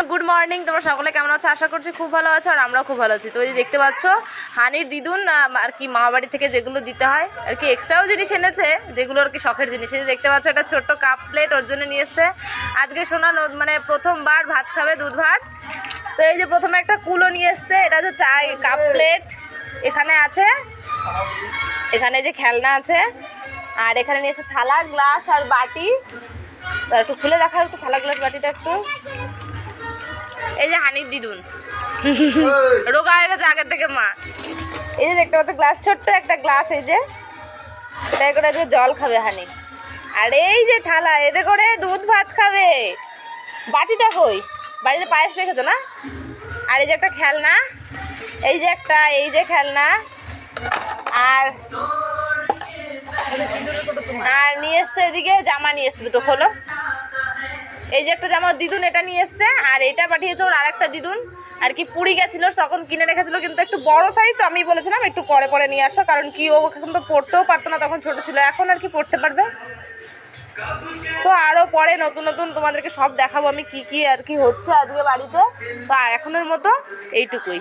Good morning, তোমরা সকলে কেমন আছো? আশা করছি খুব ভালো আছো, আর আমরাও খুব ভালো আছি। তো এই যে দেখতে পাচ্ছ হানির দিদুন আর কি মামা বাড়ি থেকে যেগুলো দিতে হয় আর কি এক্সট্রাও জিনিস এনেছে, যেগুলো আর কি শখের জিনিস। এই যে দেখতে পাচ্ছ একটা ছোট্ট কাপ প্লেট ওর জন্য নিয়ে এসছে। আজকে সোনা মানে প্রথমবার ভাত খাবে, দুধ ভাত। তো এই যে প্রথমে একটা কুলো নিয়ে এসছে, এটা হচ্ছে চাই কাপ প্লেট। এখানে আছে, এখানে যে খেলনা আছে, আর এখানে নিয়ে এসে থালা, গ্লাস আর বাটি। একটু খুলে দেখা, একটু থালা গ্লাস বাটিটা একটু। এই যে হানির দিদুন রোগা হয়ে গেছে আগের থেকে মা। এই যে দেখতে পাচ্ছ গ্লাস, ছোট্ট একটা গ্লাস। এই যে এটাই করে আজকে জল খাবে হানি। আর এই যে থালা, এতে করে দুধ ভাত খাবে। বাটিটা কই? বাড়িতে পায়েস রেখেছো না? আর এই যে একটা খেলনা, এই যে একটা, এই যে খেলনা। আর আর নিয়ে এসছে এদিকে জামা নিয়ে এসছে দুটো। খোলো। এই যে একটা জামা দিদুন এটা নিয়ে এসছে, আর এটা পাঠিয়েছে ওর আরেকটা দিদুন আর কি পুরী গেছিল, তখন কিনে রেখেছিল, কিন্তু একটু বড় সাইজ। তো আমি বলেছিলাম একটু পরে পরে নিয়ে আসো, কারণ কি ও এখন তো পড়তেও পারতো না, তখন ছোট ছিল, এখন আর কি পড়তে পারবে। সো আরও পরে নতুন নতুন তোমাদেরকে সব দেখাবো আমি কি কি আর কি হচ্ছে আজকে বাড়িতে। তো এখনের মতো এইটুকুই।